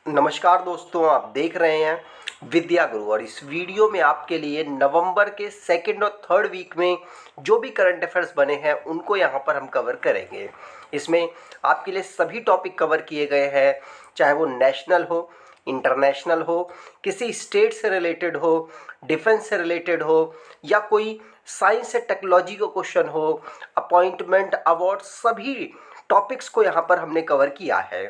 नमस्कार दोस्तों, आप देख रहे हैं विद्या गुरु और इस वीडियो में आपके लिए नवंबर के सेकंड और थर्ड वीक में जो भी करंट अफेयर्स बने हैं उनको यहाँ पर हम कवर करेंगे। इसमें आपके लिए सभी टॉपिक कवर किए गए हैं, चाहे वो नेशनल हो, इंटरनेशनल हो, किसी स्टेट से रिलेटेड हो, डिफेंस से रिलेटेड हो या कोई साइंस से टेक्नोलॉजी का क्वेश्चन हो, अपॉइंटमेंट, अवार्ड, सभी टॉपिक्स को यहाँ पर हमने कवर किया है।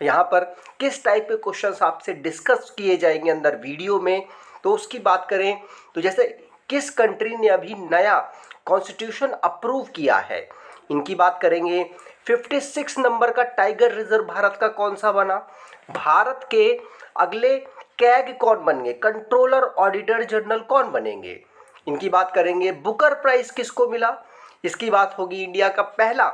यहाँ पर किस टाइप के क्वेश्चंस आपसे डिस्कस किए जाएंगे अंदर वीडियो में, तो उसकी बात करें तो जैसे किस कंट्री ने अभी नया कॉन्स्टिट्यूशन अप्रूव किया है, इनकी बात करेंगे। 56 नंबर का टाइगर रिजर्व भारत का कौन सा बना, भारत के अगले कैग कौन बनेंगे, कंट्रोलर ऑडिटर जनरल कौन बनेंगे, इनकी बात करेंगे। बुकर प्राइज किसको मिला, इसकी बात होगी। इंडिया का पहला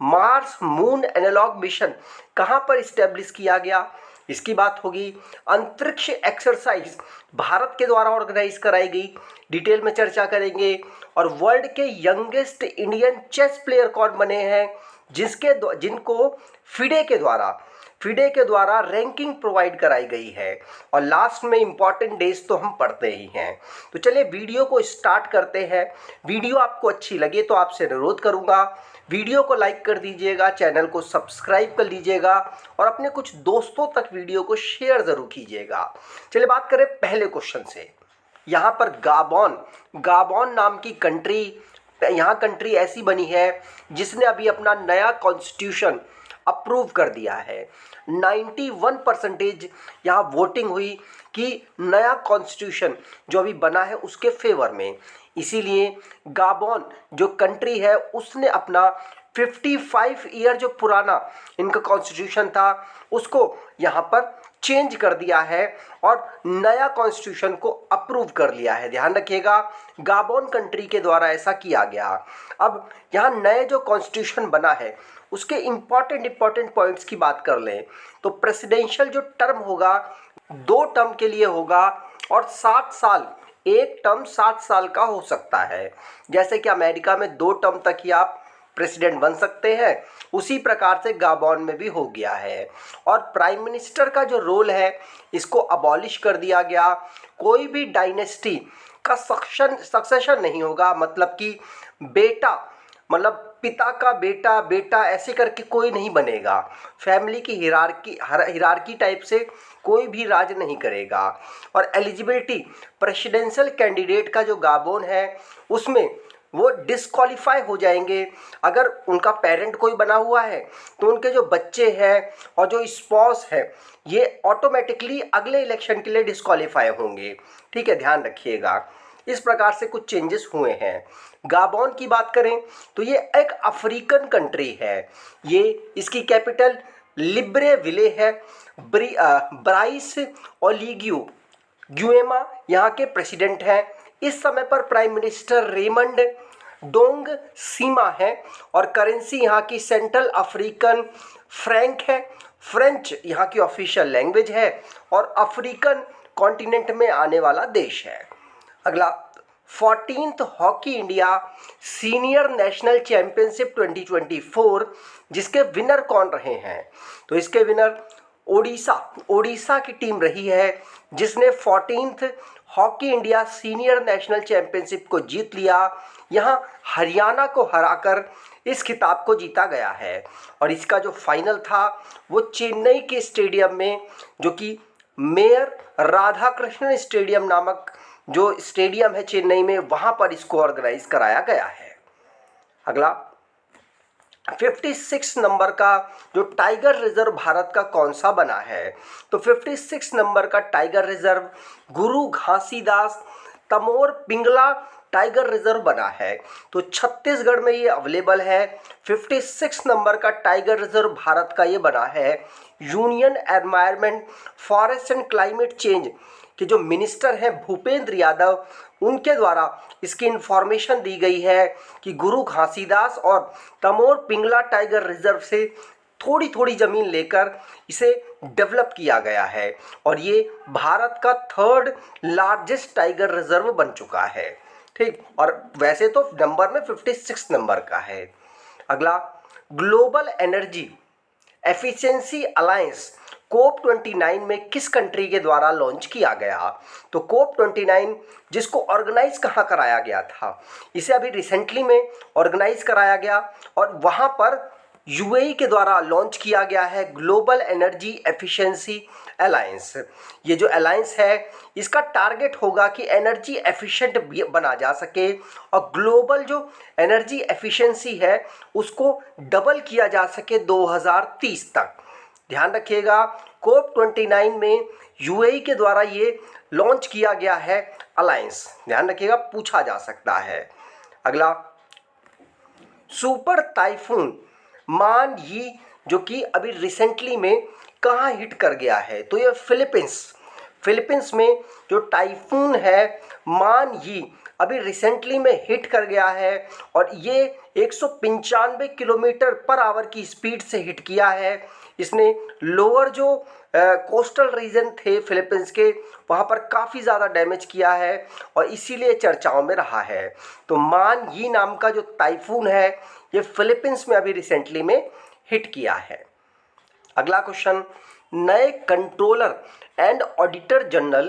मार्स मून एनालॉग मिशन कहां पर इस्टेब्लिश किया गया, इसकी बात होगी। अंतरिक्ष एक्सरसाइज भारत के द्वारा ऑर्गेनाइज कराई गई, डिटेल में चर्चा करेंगे। और वर्ल्ड के यंगेस्ट इंडियन चेस प्लेयर कौन बने हैं, जिनको फिडे के द्वारा रैंकिंग प्रोवाइड कराई गई है। और लास्ट में इंपॉर्टेंट डेज तो हम पढ़ते ही हैं। तो चलिए वीडियो को स्टार्ट करते हैं। वीडियो आपको अच्छी लगे तो आपसे अनुरोध करूंगा वीडियो को लाइक कर दीजिएगा, चैनल को सब्सक्राइब कर लीजिएगा और अपने कुछ दोस्तों तक वीडियो को शेयर ज़रूर कीजिएगा। चलिए बात करें पहले क्वेश्चन से। यहाँ पर गाबोन नाम की कंट्री ऐसी बनी है जिसने अभी अपना नया कॉन्स्टिट्यूशन अप्रूव कर दिया है। 91% यहाँ वोटिंग हुई कि नया कॉन्स्टिट्यूशन जो अभी बना है उसके फेवर में। इसीलिए गाबोन जो कंट्री है उसने अपना 55 ईयर जो पुराना इनका कॉन्स्टिट्यूशन था उसको यहाँ पर चेंज कर दिया है और नया कॉन्स्टिट्यूशन को अप्रूव कर लिया है। ध्यान रखिएगा, गाबोन कंट्री के द्वारा ऐसा किया गया। अब यहाँ नए जो कॉन्स्टिट्यूशन बना है उसके इम्पॉर्टेंट पॉइंट्स की बात कर लें तो प्रेसिडेंशियल जो टर्म होगा 2 टर्म के लिए होगा और 7 साल, एक टर्म 7 साल का हो सकता है। जैसे कि अमेरिका में 2 टर्म तक ही आप प्रेसिडेंट बन सकते हैं, उसी प्रकार से गाबोन में भी हो गया है। और प्राइम मिनिस्टर का जो रोल है इसको अबॉलिश कर दिया गया। कोई भी डायनेस्टी का सक्सेशन नहीं होगा, मतलब कि बेटा, मतलब पिता का बेटा बेटा ऐसे करके कोई नहीं बनेगा। फैमिली की हिरार्की टाइप से कोई भी राज नहीं करेगा। और एलिजिबिलिटी प्रेसिडेंशियल कैंडिडेट का जो गाबोन है उसमें वो डिस्क्वालीफाई हो जाएंगे। अगर उनका पेरेंट कोई बना हुआ है तो उनके जो बच्चे हैं और जो स्पॉस है ये ऑटोमेटिकली अगले इलेक्शन के लिए डिस्क्वालीफाई होंगे। ठीक है, ध्यान रखिएगा। इस प्रकार से कुछ चेंजेस हुए हैं। गाबोन की बात करें तो ये एक अफ्रीकन कंट्री है। इसकी कैपिटल लिब्रेविले है। ब्राइस ओलीगियो ग्युएमा यहाँ के प्रेसिडेंट हैं। इस समय पर प्राइम मिनिस्टर रेमंड डोंग सीमा है और करेंसी यहाँ की सेंट्रल अफ्रीकन फ्रैंक है। फ्रेंच यहाँ की ऑफिशियल लैंग्वेज है और अफ्रीकन कॉन्टिनेंट में आने वाला देश है। अगला 14th hockey India senior national championship 2024 जिसके विनर कौन रहे हैं, तो इसके विनर ओडिशा की टीम रही है जिसने 14th hockey India senior national championship को जीत लिया। यहाँ हरियाणा को हराकर इस खिताब को जीता गया है और इसका जो फाइनल था वो चेन्नई के स्टेडियम में, जो कि मेयर राधाकृष्णन स्टेडियम नामक जो स्टेडियम है चेन्नई में, वहाँ पर इसको ऑर्गेनाइज कराया गया है। अगला 56 नंबर का जो टाइगर रिजर्व भारत का कौन सा बना है, तो 56 नंबर का टाइगर रिजर्व गुरु घासीदास तमोर पिंगला टाइगर रिजर्व बना है। तो छत्तीसगढ़ में ये अवेलेबल है। 56 नंबर का टाइगर रिजर्व भारत का ये बना है। Union environment forest and climate change के जो मिनिस्टर हैं भूपेंद्र यादव, उनके द्वारा इसकी इन्फॉर्मेशन दी गई है कि गुरु घासीदास और तमोर पिंगला टाइगर रिजर्व से थोड़ी थोड़ी ज़मीन लेकर इसे डेवलप किया गया है और ये भारत का 3rd लार्जेस्ट टाइगर रिजर्व बन चुका है। ठीक, और वैसे तो नंबर में 56 नंबर का है। अगला ग्लोबल एनर्जी एफिशिएंसी अलायंस कोप 29 में किस कंट्री के द्वारा लॉन्च किया गया? तो कोप 29 जिसको ऑर्गेनाइज कहाँ कराया गया था? इसे अभी रिसेंटली में ऑर्गेनाइज कराया गया और वहाँ पर यूएई के द्वारा लॉन्च किया गया है ग्लोबल एनर्जी एफिशिएंसी अलायंस। ये जो अलायंस है इसका टारगेट होगा कि एनर्जी एफिशिएंट बना जा सके और ग्लोबल जो एनर्जी एफिशिएंसी है उसको डबल किया जा सके 2030 तक। ध्यान रखिएगा, कोप 29 में यूएई के द्वारा ये लॉन्च किया गया है अलायंस। ध्यान रखिएगा, पूछा जा सकता है। अगला, सुपर टाइफून मान यी जो कि अभी रिसेंटली में कहाँ हिट कर गया है? तो ये फिलीपींस में जो टाइफून है मान यी अभी रिसेंटली में हिट कर गया है और ये 195 किलोमीटर पर आवर की स्पीड से हिट किया है। इसने लोअर जो कोस्टल रीजन थे फिलीपींस के वहाँ पर काफ़ी ज़्यादा डैमेज किया है और इसीलिए चर्चाओं में रहा है। तो मान यी नाम का जो टाइफून है ये फिलीपींस में अभी रिसेंटली में हिट किया है। अगला क्वेश्चन, नए controller and auditor general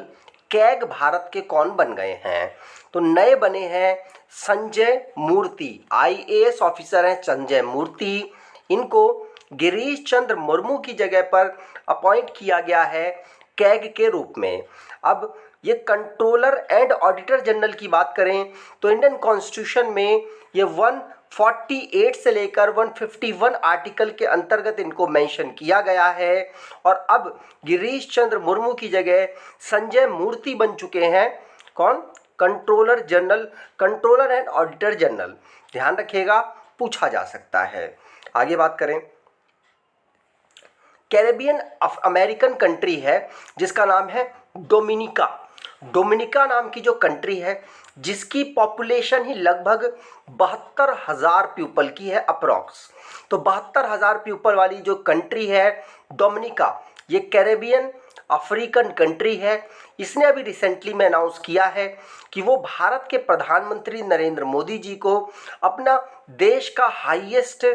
CAG Bharat के कौन बन गए हैं? तो नए बने हैं संजय मूर्ति, आईएएस ऑफिसर हैं संजय मूर्ति। इनको गिरीश चंद्र मुर्मू की जगह पर अपॉइंट किया गया है कैग के रूप में। अब ये कंट्रोलर एंड ऑडिटर जनरल की बात करें तो इंडियन कॉन्स्टिट्यूशन में ये 148 से लेकर 151 आर्टिकल के अंतर्गत इनको मेंशन किया गया है और अब गिरीश चंद्र मुर्मू की जगह संजय मूर्ति बन चुके हैं। कौन? Controller and auditor general. ध्यान रखिएगा, पूछा जा सकता है। आगे बात करें, कैरेबियन अमेरिकन कंट्री है जिसका नाम है डोमिनिका नाम की जो कंट्री है जिसकी पॉपुलेशन ही लगभग 72,000 पीपल की है अप्रॉक्स। तो 72,000 पीपल वाली जो कंट्री है डोमिनिका, ये कैरेबियन अफ्रीकन कंट्री है। इसने अभी रिसेंटली में अनाउंस किया है कि वो भारत के प्रधानमंत्री नरेंद्र मोदी जी को अपना देश का हाईएस्ट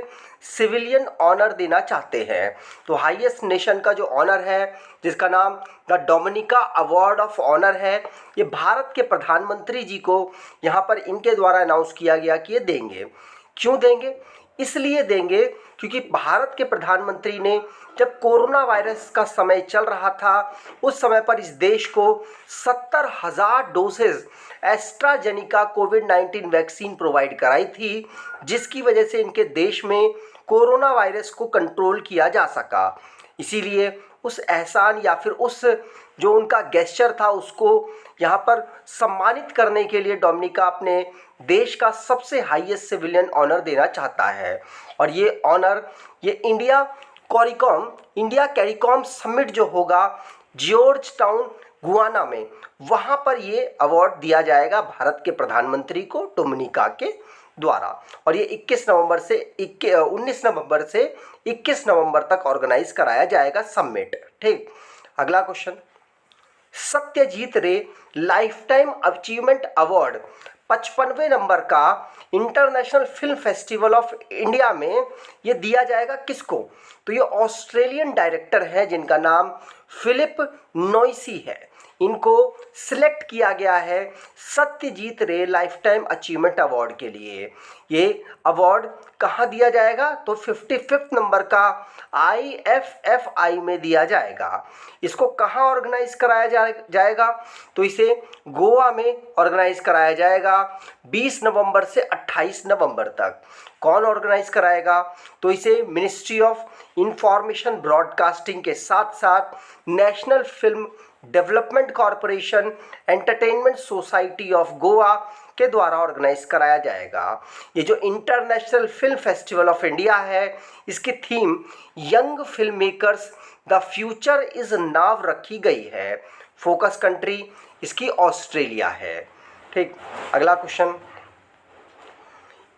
सिविलियन ऑनर देना चाहते हैं। तो हाईएस्ट नेशन का जो ऑनर है जिसका नाम the Dominica award of honour है, ये भारत के प्रधानमंत्री जी को यहाँ पर इनके द्वारा अनाउंस किया गया कि ये देंगे। क्यों देंगे? इसलिए देंगे क्योंकि भारत के प्रधानमंत्री ने जब कोरोना वायरस का समय चल रहा था उस समय पर इस देश को 70,000 डोसेज एस्ट्राजेनिका कोविड-19 वैक्सीन प्रोवाइड कराई थी, जिसकी वजह से इनके देश में कोरोना वायरस को कंट्रोल किया जा सका। इसीलिए उस एहसान या फिर उस जो उनका गेस्चर था उसको यहाँ पर सम्मानित करने के लिए डोमिनिका अपने देश का सबसे हाईएस्ट सिविलियन ऑनर देना चाहता है। और ये ऑनर ये इंडिया कैरिकॉम समिट जो होगा जॉर्ज टाउन गुआना में, वहाँ पर ये अवार्ड दिया जाएगा भारत के प्रधानमंत्री को डोमिनिका के द्वारा। और ये 19 नवंबर से 21 नवंबर तक ऑर्गेनाइज कराया जाएगा समिट। ठीक, अगला question, Satyajit Ray life time achievement award 55वें नंबर का international film festival of India में ये दिया जाएगा किसको? तो ये ऑस्ट्रेलियन डायरेक्टर है जिनका नाम फिलिप नॉइसी है। इनको सिलेक्ट किया गया है Satyajit Ray life time achievement award के लिए। ये अवार्ड कहाँ दिया जाएगा? तो 55 नंबर का IFFI में दिया जाएगा। इसको कहाँ ऑर्गेनाइज कराया जाएगा? तो इसे गोवा में ऑर्गेनाइज कराया जाएगा 20 नवंबर से 28 नवंबर तक। कौन ऑर्गेनाइज कराएगा? तो इसे मिनिस्ट्री ऑफ इंफॉर्मेशन ब्रॉडकास्टिंग के साथ साथ national film development corporation entertainment society of Goa के द्वारा ऑर्गेनाइज कराया जाएगा। ये जो international film festival of India है इसकी theme young film makers the future is now रखी गई है। फोकस कंट्री इसकी ऑस्ट्रेलिया है। ठीक, अगला question,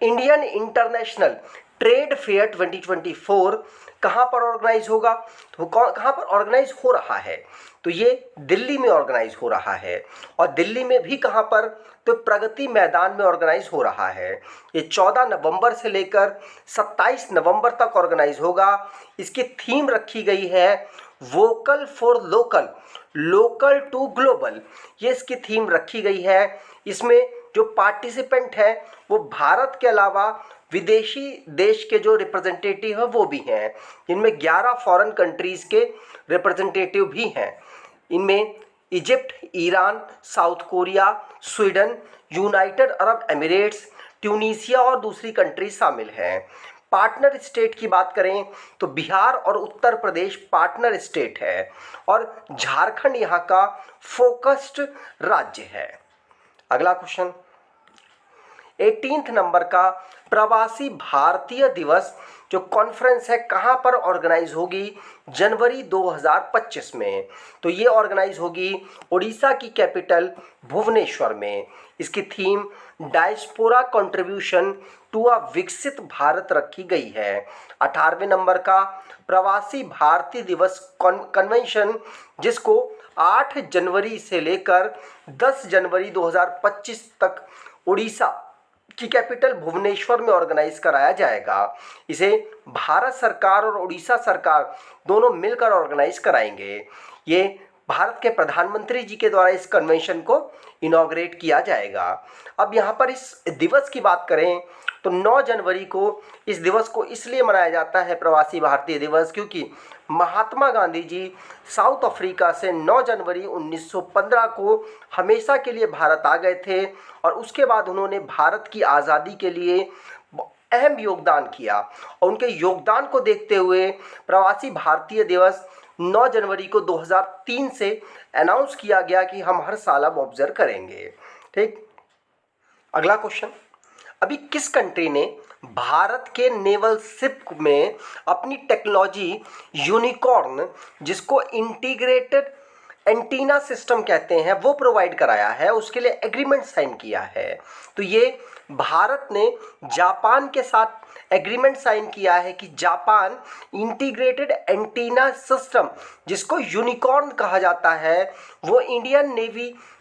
Indian international trade fair 2024 कहाँ पर ऑर्गेनाइज होगा? तो कहाँ पर ऑर्गेनाइज हो रहा है? तो ये दिल्ली में ऑर्गेनाइज हो रहा है। और दिल्ली में भी कहाँ पर? तो प्रगति मैदान में ऑर्गेनाइज हो रहा है। ये 14 नवंबर से लेकर 27 नवंबर तक ऑर्गेनाइज होगा। इसकी थीम रखी गई है vocal for local, local to global, ये इसकी थीम रखी गई है। इसमें जो पार्टिसिपेंट हैं वो भारत के अलावा विदेशी देश के जो रिप्रेजेंटेटिव हैं वो भी हैं। इनमें 11 फॉरेन कंट्रीज़ के रिप्रेजेंटेटिव भी हैं। इनमें Egypt, Iran, south Korea, Sweden, United Arab Emirates, Tunisia और दूसरी कंट्री शामिल हैं। पार्टनर स्टेट की बात करें तो बिहार और उत्तर प्रदेश पार्टनर स्टेट है और झारखंड यहाँ का फोकस्ड राज्य है। अगला क्वेश्चन 18 नंबर का प्रवासी भारतीय दिवस जो कॉन्फ्रेंस है कहाँ पर ऑर्गेनाइज होगी? जनवरी 2025 में। तो ये ऑर्गेनाइज होगी उड़ीसा की कैपिटल भुवनेश्वर में। इसकी theme diaspora contribution to a Viksit Bharat रखी गई है। 18वें नंबर का प्रवासी भारतीय दिवस कन्वेंशन जिसको 8 जनवरी से लेकर 10 जनवरी 2025 तक उड़ीसा की कैपिटल भुवनेश्वर में ऑर्गेनाइज कराया जाएगा। इसे भारत सरकार और उड़ीसा सरकार दोनों मिलकर ऑर्गेनाइज कराएंगे। ये भारत के प्रधानमंत्री जी के द्वारा इस कन्वेंशन को इनॉग्रेट किया जाएगा। अब यहाँ पर इस दिवस की बात करें तो 9 जनवरी को इस दिवस को इसलिए मनाया जाता है प्रवासी भारतीय दिवस क्योंकि महात्मा गांधी जी साउथ अफ्रीका से 9 जनवरी 1915 को हमेशा के लिए भारत आ गए थे और उसके बाद उन्होंने भारत की आज़ादी के लिए अहम योगदान किया और उनके योगदान को देखते हुए प्रवासी भारतीय दिवस 9 जनवरी को 2003 से अनाउंस किया गया कि हम हर साल अब ऑब्जर्व करेंगे। ठीक, अगला क्वेश्चन, अभी किस कंट्री ने भारत के नेवल शिप में अपनी टेक्नोलॉजी यूनिकॉर्न जिसको इंटीग्रेटेड एंटीना सिस्टम कहते हैं वो प्रोवाइड कराया है, उसके लिए एग्रीमेंट साइन किया है? तो ये भारत ने जापान के साथ एग्रीमेंट साइन किया है कि जापान इंटीग्रेटेड एंटीना सिस्टम जिसको यूनिकॉर्न कहा जाता है वो इंडियन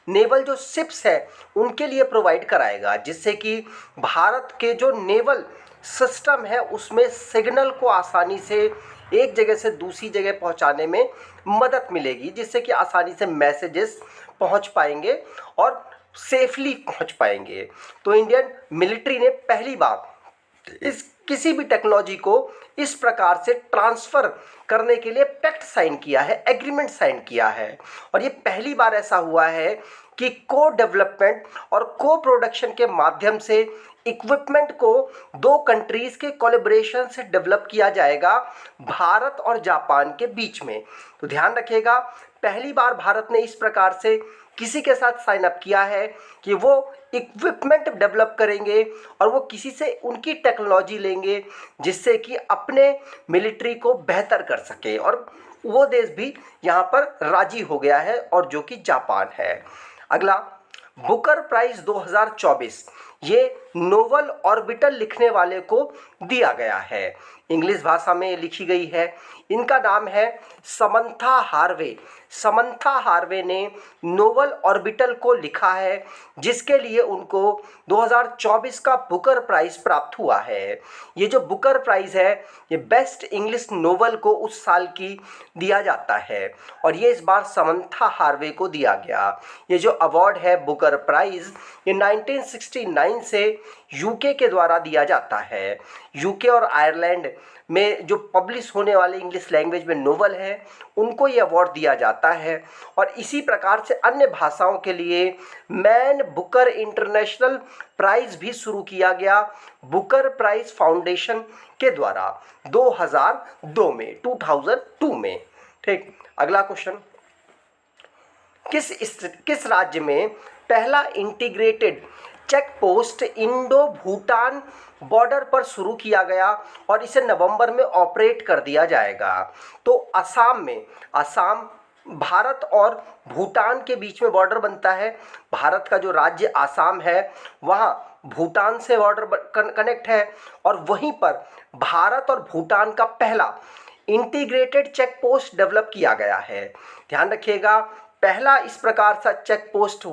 नेवल जो शिप्स है उनके लिए प्रोवाइड कराएगा, जिससे कि भारत के जो नेवल सिस्टम है उसमें सिग्नल को आसानी से एक जगह से दूसरी जगह पहुंचाने में मदद मिलेगी, जिससे कि आसानी से मैसेजेस पहुंच पाएंगे और सेफली पहुंच पाएंगे। तो इंडियन मिलिट्री ने पहली बार इस किसी भी टेक्नोलॉजी को इस प्रकार से ट्रांसफ़र करने के लिए पैक्ट साइन किया है, एग्रीमेंट साइन किया है। और ये पहली बार ऐसा हुआ है कि को डेवलपमेंट और को प्रोडक्शन के माध्यम से इक्विपमेंट को दो कंट्रीज़ के कोलैबोरेशन से डेवलप किया जाएगा भारत और जापान के बीच में। तो ध्यान रखिएगा, पहली बार भारत ने इस प्रकार से किसी के साथ साइन अप किया है कि वो इक्विपमेंट डेवलप करेंगे और वो किसी से उनकी टेक्नोलॉजी लेंगे जिससे कि अपने मिलिट्री को बेहतर कर सके, और वो देश भी यहाँ पर राजी हो गया है और जो कि जापान है। अगला, बुकर प्राइज़ 2024 ये नोबल ऑर्बिटल लिखने वाले को दिया गया है, इंग्लिश भाषा में लिखी गई है। इनका नाम है समंथा हार्वे। समंथा हार्वे ने नोबल ऑर्बिटल को लिखा है जिसके लिए उनको 2024 का बुकर प्राइज़ प्राप्त हुआ है। ये जो बुकर प्राइज़ है ये बेस्ट इंग्लिश नोवेल को उस साल की दिया जाता है और ये इस बार समंथा हार्वे को दिया गया। ये जो अवार्ड है बुकर प्राइज़ ये 1969 से यूके के द्वारा दिया जाता है। यूके और आयरलैंड में जो पब्लिश होने वाले इंग्लिश लैंग्वेज में नोवेल है उनको ये अवार्ड दिया जाता है। और इसी प्रकार से अन्य भाषाओं के लिए मैन बुकर इंटरनेशनल प्राइज़ भी शुरू किया गया बुकर प्राइज़ फाउंडेशन के द्वारा 2002 में। ठीक, अगला क्वेश्चन, किस राज्य में पहला integrated check post Indo Bhutan border पर शुरू किया गया और इसे नवंबर में ऑपरेट कर दिया जाएगा? तो असम में, असम भारत और भूटान के बीच में बॉर्डर बनता है। भारत का जो राज्य असम है वहाँ भूटान से बॉर्डर कनेक्ट है और वहीं पर भारत और भूटान का पहला इंटीग्रेटेड चेक पोस्ट डेवलप किया गया है। ध्यान रखिएगा, पहला इस प्रकार सा चेक पोस्ट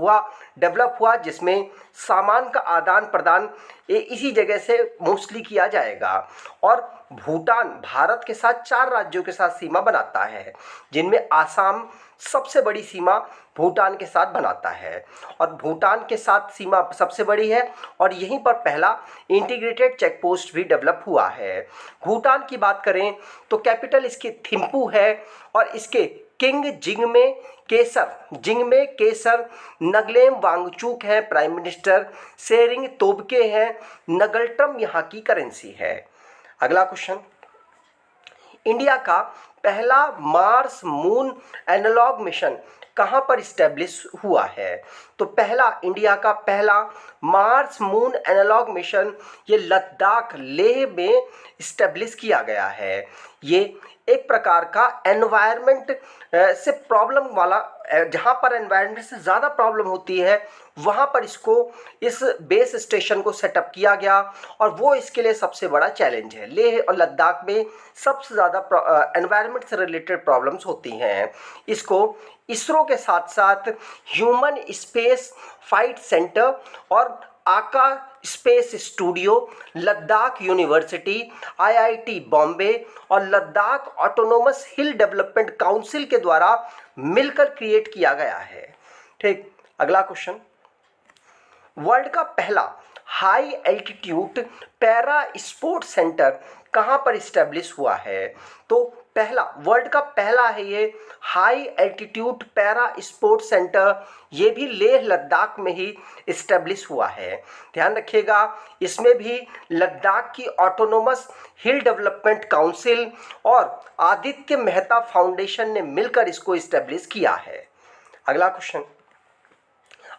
डेवलप हुआ जिसमें सामान का आदान प्रदान इसी जगह से मोस्टली किया जाएगा। और भूटान भारत के साथ 4 राज्यों के साथ सीमा बनाता है, जिनमें आसाम सबसे बड़ी सीमा भूटान के साथ बनाता है और भूटान के साथ सीमा सबसे बड़ी है और यहीं पर पहला इंटीग्रेटेड चेक पोस्ट भी डेवलप हुआ है। भूटान की बात करें तो कैपिटल इसकी थिम्पू है और इसके किंग जिंगमे केसर नगलेम वांगचुक है प्राइम मिनिस्टर, शेरिंग तोब्गे है, नगल्ट्रम यहाँ की करेंसी है। अगला क्वेश्चन, इंडिया का पहला मार्स मून एनालॉग मिशन कहाँ पर इस्टेब्लिश हुआ है? तो इंडिया का पहला मार्स मून एनालॉग मिशन ये लद्दाख लेह में इस्टेब्लिश किया गया है। ये एक प्रकार का एनवायरनमेंट से प्रॉब्लम वाला, जहाँ पर एनवायरनमेंट से ज़्यादा प्रॉब्लम होती है वहाँ पर इस बेस स्टेशन को सेटअप किया गया और वो इसके लिए सबसे बड़ा चैलेंज है। लेह और लद्दाख में सबसे ज़्यादा एनवायरनमेंट से रिलेटेड प्रॉब्लम्स होती हैं। इसको इसरो के साथ साथ ह्यूमन स्पेस फ्लाइट सेंटर और AKA space studio, Ladakh university, IIT Bombay और Ladakh autonomous hill development council के द्वारा मिलकर क्रिएट किया गया है। ठीक, अगला क्वेश्चन, वर्ल्ड का पहला high altitude para sports centre कहाँ पर इस्टेब्लिश हुआ है? तो वर्ल्ड का पहला है ये high altitude para sports centre, ये भी लेह लद्दाख में ही इस्टेब्लिश हुआ है। ध्यान रखिएगा, इसमें भी लद्दाख की ऑटोनोमस हिल डेवलपमेंट काउंसिल और आदित्य मेहता फाउंडेशन ने मिलकर इसको इस्टेब्लिश किया है। अगला क्वेश्चन,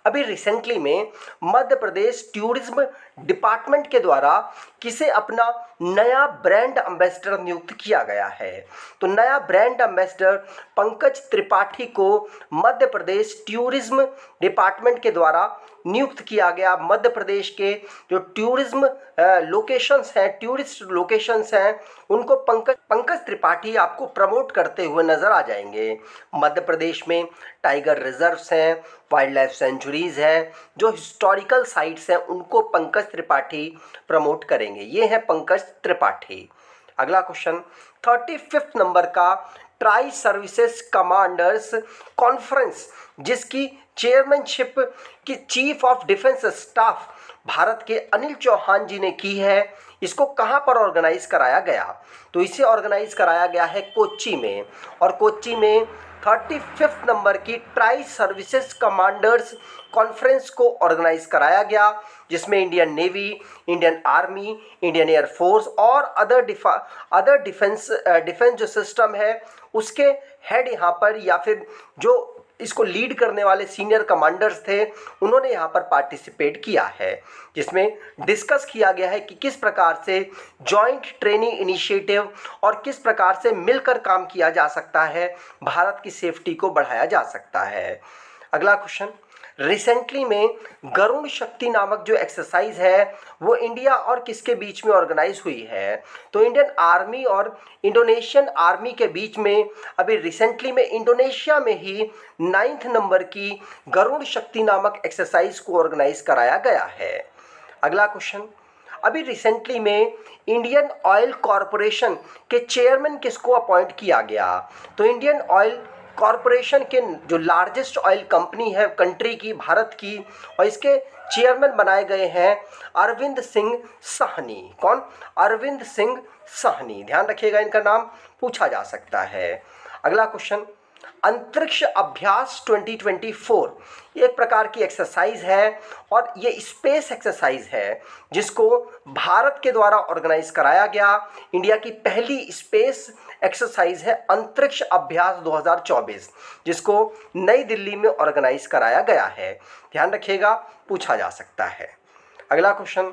अभी रिसेंटली में मध्य प्रदेश टूरिज्म डिपार्टमेंट के द्वारा किसे अपना नया ब्रांड एम्बेसडर नियुक्त किया गया है? तो नया ब्रांड एम्बेसडर पंकज त्रिपाठी को मध्य प्रदेश टूरिज्म डिपार्टमेंट के द्वारा नियुक्त किया गया। मध्य प्रदेश के जो टूरिज्म लोकेशंस हैं, टूरिस्ट लोकेशंस हैं, उनको पंकज त्रिपाठी आपको प्रमोट करते हुए नज़र आ जाएंगे। मध्य प्रदेश में टाइगर रिजर्व्स हैं, वाइल्ड लाइफ सेंचुरीज़ हैं, जो हिस्टोरिकल साइट्स हैं उनको पंकज त्रिपाठी प्रमोट करेंगे। ये हैं पंकज त्रिपाठी। अगला क्वेश्चन, 35 नंबर का ट्राई सर्विसेज कमांडर्स कॉन्फ्रेंस जिसकी चेयरमैनशिप की chief of defence staff Bharat के अनिल चौहान जी ने की है, इसको कहाँ पर ऑर्गेनाइज कराया गया? तो इसे ऑर्गेनाइज कराया गया है कोच्चि में और कोच्चि में 35 नंबर की ट्राई सर्विसेज कमांडर्स कॉन्फ्रेंस को ऑर्गेनाइज कराया गया, जिसमें Indian navy, Indian army, Indian air force और अदर डिफेंस जो सिस्टम है उसके हेड यहाँ पर या फिर जो इसको लीड करने वाले सीनियर कमांडर्स थे उन्होंने यहाँ पर पार्टिसिपेट किया है, जिसमें डिस्कस किया गया है कि किस प्रकार से जॉइंट ट्रेनिंग इनिशिएटिव और किस प्रकार से मिलकर काम किया जा सकता है, भारत की सेफ्टी को बढ़ाया जा सकता है। अगला क्वेश्चन, रिसेंटली में गरुण शक्ति नामक जो एक्सरसाइज है वो इंडिया और किसके बीच में ऑर्गेनाइज हुई है? तो इंडियन आर्मी और इंडोनेशियन आर्मी के बीच में अभी रिसेंटली में इंडोनेशिया में ही 9th नंबर की गरुण शक्ति नामक एक्सरसाइज को ऑर्गेनाइज कराया गया है। अगला क्वेश्चन, अभी रिसेंटली में इंडियन ऑयल कॉरपोरेशन के चेयरमैन किसको अपॉइंट किया गया? तो इंडियन ऑयल कॉरपोरेशन के जो लार्जेस्ट ऑयल कंपनी है कंट्री की, भारत की, और इसके चेयरमैन बनाए गए हैं अरविंद सिंह साहनी। कौन? अरविंद सिंह साहनी। ध्यान रखिएगा, इनका नाम पूछा जा सकता है। अगला क्वेश्चन, अंतरिक्ष अभ्यास 2024 एक प्रकार की एक्सरसाइज है और ये स्पेस एक्सरसाइज है जिसको भारत के द्वारा ऑर्गेनाइज कराया गया। इंडिया की पहली स्पेस एक्सरसाइज है अंतरिक्ष अभ्यास 2024 जिसको नई दिल्ली में ऑर्गेनाइज कराया गया है। ध्यान रखिएगा, पूछा जा सकता है। अगला क्वेश्चन,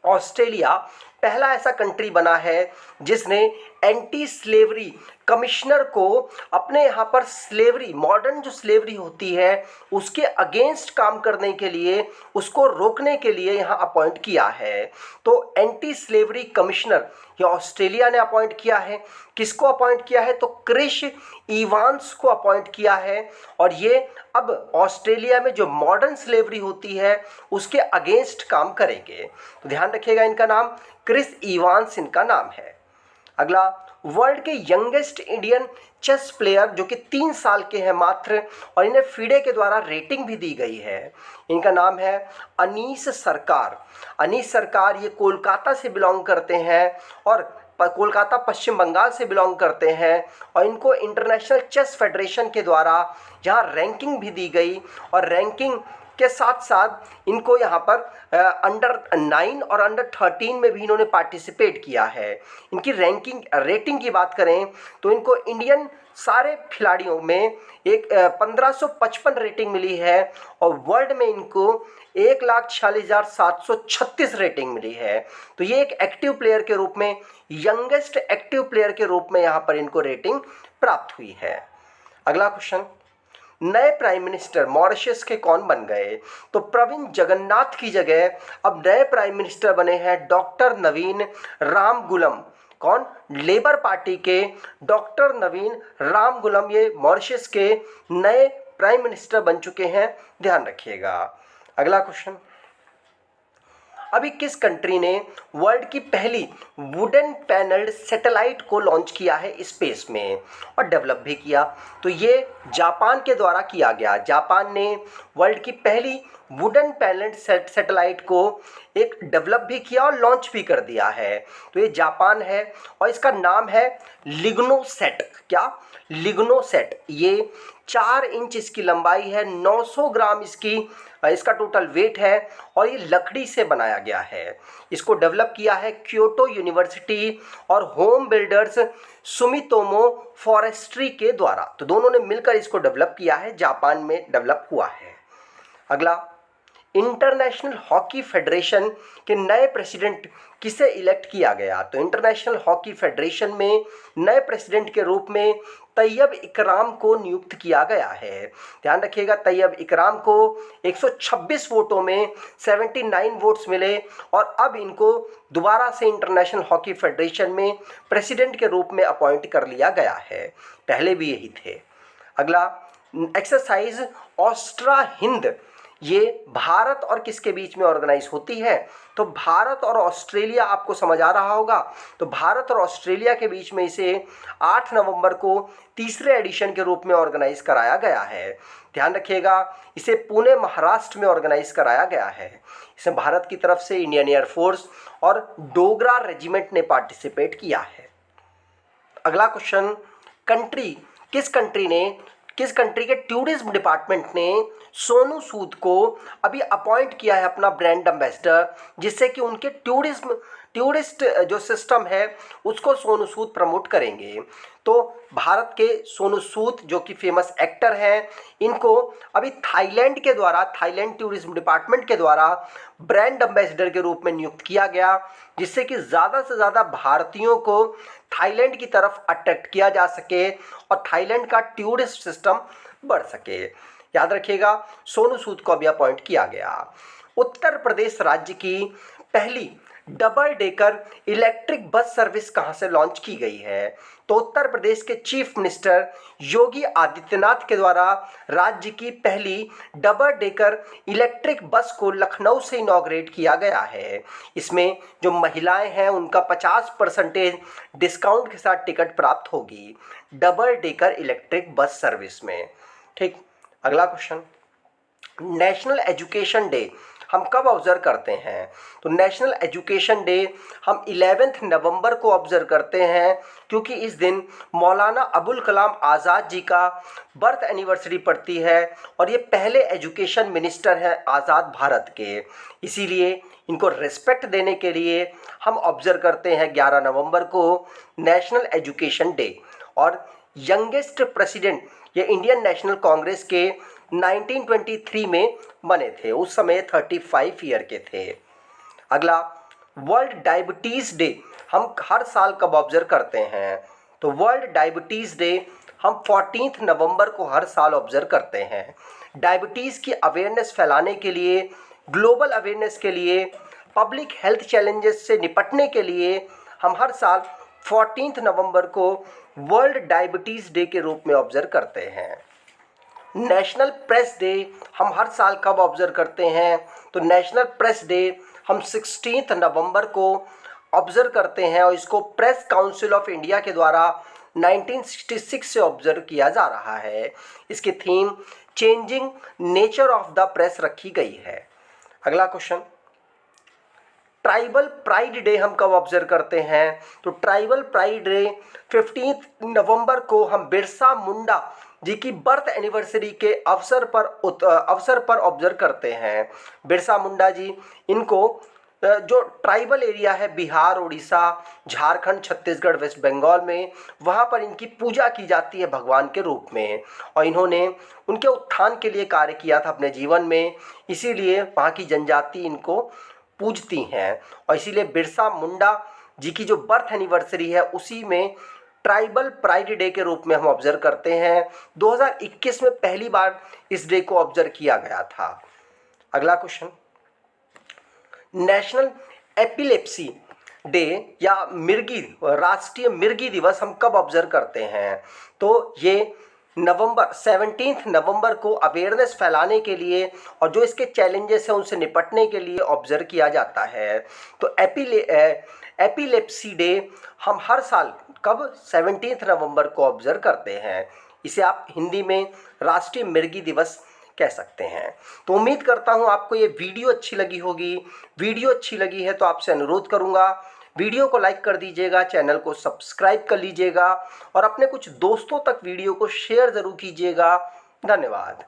ऑस्ट्रेलिया पहला ऐसा कंट्री बना है जिसने एंटी स्लेवरी कमिश्नर को अपने यहाँ पर स्लेवरी, मॉडर्न जो स्लेवरी होती है उसके अगेंस्ट काम करने के लिए, उसको रोकने के लिए यहाँ अपॉइंट किया है। तो एंटी स्लेवरी कमिश्नर ये ऑस्ट्रेलिया ने अपॉइंट किया है। किसको अपॉइंट किया है? तो क्रिस इवांस को अपॉइंट किया है। और ये अब ऑस्ट्रेलिया में जो मॉडर्न स्लेवरी होती है उसके अगेंस्ट काम करेंगे। तो ध्यान रखिएगा, इनका नाम क्रिस इवांस इनका नाम है। अगला, वर्ल्ड के यंगेस्ट इंडियन चेस प्लेयर जो कि 3 साल के हैं मात्र, और इन्हें फीडे के द्वारा रेटिंग भी दी गई है। इनका नाम है अनीस सरकार। अनीस सरकार ये कोलकाता से बिलोंग करते हैं और कोलकाता पश्चिम बंगाल से बिलोंग करते हैं, और इनको इंटरनेशनल चेस फेडरेशन के द्वारा यहाँ रैंकिंग भी दी गई, और रैंकिंग के साथ साथ इनको यहाँ पर अंडर 9 और अंडर 13 में भी इन्होंने पार्टिसिपेट किया है। इनकी रैंकिंग रेटिंग की बात करें तो इनको इंडियन सारे खिलाड़ियों में एक 1555 रेटिंग मिली है, और वर्ल्ड में इनको 1,46,736 रेटिंग मिली है। तो ये एक एक्टिव प्लेयर के रूप में, यंगेस्ट एक्टिव प्लेयर के रूप में यहाँ पर इनको रेटिंग प्राप्त हुई है। अगला क्वेश्चन, नए प्राइम मिनिस्टर मॉरिशस के कौन बन गए? तो प्रविंद जगन्नाथ की जगह अब नए प्राइम मिनिस्टर बने हैं डॉक्टर नवीन रामगुलम। कौन? लेबर पार्टी के डॉक्टर नवीन रामगुलम ये मॉरिशस के नए प्राइम मिनिस्टर बन चुके हैं, ध्यान रखिएगा। अगला क्वेश्चन, अभी किस कंट्री ने वर्ल्ड की पहली वुडन पैनल्ड सैटेलाइट को लॉन्च किया है स्पेस में और डेवलप भी किया? तो ये जापान के द्वारा किया गया। जापान ने वर्ल्ड की पहली वुडन पैनल्ड सैटेलाइट को एक डेवलप भी किया और लॉन्च भी कर दिया है। तो ये जापान है और इसका नाम है लिग्नोसेट। क्या? लिग्नोसेट। ये 4 इंच इसकी लंबाई है, 900 ग्राम इसका टोटल वेट है, और ये लकड़ी से बनाया गया है। इसको डेवलप किया है क्योटो यूनिवर्सिटी और होम बिल्डर्स सुमितोमो फॉरेस्ट्री के द्वारा। तो दोनों ने मिलकर इसको डेवलप किया है, जापान में डेवलप हुआ है। अगला, इंटरनेशनल हॉकी फेडरेशन के नए प्रेसिडेंट किसे इलेक्ट किया गया? तो इंटरनेशनल हॉकी फेडरेशन में नए प्रेसिडेंट के रूप में तैयब इकराम को नियुक्त किया गया है। ध्यान रखिएगा, तैयब इकराम को 126 वोटों में 79 वोट्स मिले, और अब इनको दोबारा से इंटरनेशनल हॉकी फेडरेशन में प्रेसिडेंट के रूप में अपॉइंट कर लिया गया है। पहले भी यही थे। अगला, एक्सरसाइज ऑस्ट्रा हिंद ये भारत और किसके बीच में ऑर्गेनाइज होती है? तो भारत और ऑस्ट्रेलिया, आपको समझ आ रहा होगा। तो भारत और ऑस्ट्रेलिया के बीच में इसे 8 नवंबर को तीसरे एडिशन के रूप में ऑर्गेनाइज कराया गया है। ध्यान रखिएगा, इसे पुणे महाराष्ट्र में ऑर्गेनाइज कराया गया है। इसमें भारत की तरफ से इंडियन एयरफोर्स और डोगरा रेजिमेंट ने पार्टिसिपेट किया है। अगला क्वेश्चन, किस कंट्री के टूरिज्म डिपार्टमेंट ने सोनू सूद को अभी अपॉइंट किया है अपना ब्रांड एम्बेसडर, जिससे कि उनके टूरिस्ट जो सिस्टम है उसको सोनू सूद प्रमोट करेंगे? तो भारत के सोनू सूद जो कि फेमस एक्टर हैं, इनको अभी थाईलैंड टूरिज्म डिपार्टमेंट के द्वारा ब्रांड एम्बेसडर के रूप में नियुक्त किया गया, जिससे कि ज़्यादा से ज़्यादा भारतीयों को थाईलैंड की तरफ अट्रैक्ट किया जा सके और थाईलैंड का टूरिस्ट सिस्टम बढ़ सके। याद रखिएगा, सोनू सूद को अभी अपॉइंट किया गया। उत्तर प्रदेश राज्य की पहली double decker electric bus service कहां से लॉन्च की गई है? तो उत्तर प्रदेश के चीफ मिनिस्टर योगी आदित्यनाथ के द्वारा राज्य की पहली डबल डेकर इलेक्ट्रिक बस को लखनऊ से इनॉग्रेट किया गया है। इसमें जो महिलाएं हैं उनका 50% डिस्काउंट के साथ टिकट प्राप्त होगी double decker electric bus service में। ठीक। अगला क्वेश्चन, नेशनल एजुकेशन डे हम कब ऑब्जर्व करते हैं? तो नेशनल एजुकेशन डे हम 11 नवंबर को ऑब्जर्व करते हैं, क्योंकि इस दिन मौलाना अबुल कलाम आज़ाद जी का बर्थ एनिवर्सरी पड़ती है और ये पहले एजुकेशन मिनिस्टर हैं आज़ाद भारत के। इसीलिए इनको रिस्पेक्ट देने के लिए हम ऑब्जर्व करते हैं 11 नवंबर को नेशनल एजुकेशन डे। और यंगेस्ट प्रेसिडेंट ये इंडियन नेशनल कांग्रेस के 1923 में बने थे, उस समय 35 ईयर के थे। अगला, वर्ल्ड डायबिटीज़ डे हम हर साल कब ऑब्जर्व करते हैं? तो वर्ल्ड डायबिटीज़ डे हम 14 नवंबर को हर साल ऑब्जर्व करते हैं। डायबिटीज़ की अवेयरनेस फैलाने के लिए, ग्लोबल अवेयरनेस के लिए, पब्लिक हेल्थ चैलेंजेस से निपटने के लिए हम हर साल 14 नवंबर को वर्ल्ड डायबिटीज़ डे के रूप में ऑब्जर्व करते हैं। नेशनल प्रेस डे हम हर साल कब ऑब्जर्व करते हैं? तो नेशनल प्रेस डे हम 16 नवंबर को ऑब्जर्व करते हैं और इसको प्रेस काउंसिल ऑफ इंडिया के द्वारा 1966 से ऑब्जर्व किया जा रहा है। इसकी theme changing nature of the press रखी गई है। अगला क्वेश्चन, ट्राइबल प्राइड डे हम कब ऑब्जर्व करते हैं? तो ट्राइबल प्राइड डे 15 नवंबर को हम बिरसा मुंडा जी की बर्थ एनिवर्सरी के अवसर पर ऑब्जर्व करते हैं। बिरसा मुंडा जी, इनको जो ट्राइबल एरिया है बिहार, उड़ीसा, झारखंड, छत्तीसगढ़, वेस्ट बंगाल में, वहाँ पर इनकी पूजा की जाती है भगवान के रूप में और इन्होंने उनके उत्थान के लिए कार्य किया था अपने जीवन में, इसीलिए वहाँ की जनजाति इनको पूजती हैं और इसीलिए बिरसा मुंडा जी की जो बर्थ एनिवर्सरी है उसी में ट्राइबल प्राइड डे के रूप में हम ऑब्जर्व करते हैं। 2021 में पहली बार इस डे को ऑब्जर्व किया गया था। अगला क्वेश्चन, नेशनल एपिलेप्सी डे या राष्ट्रीय मिर्गी दिवस हम कब ऑब्जर्व करते हैं? तो ये 17 नवंबर को अवेयरनेस फैलाने के लिए और जो इसके चैलेंजेस हैं उनसे निपटने के लिए ऑब्जर्व किया जाता है। तो एपिलेप्सी डे हम हर साल कब 17 नवंबर को ऑब्जर्व करते हैं। इसे आप हिंदी में राष्ट्रीय मिर्गी दिवस कह सकते हैं। तो उम्मीद करता हूँ आपको ये वीडियो अच्छी लगी होगी। वीडियो अच्छी लगी है तो आपसे अनुरोध करूँगा, वीडियो को लाइक कर दीजिएगा, चैनल को सब्सक्राइब कर लीजिएगा और अपने कुछ दोस्तों तक वीडियो को शेयर ज़रूर कीजिएगा। धन्यवाद।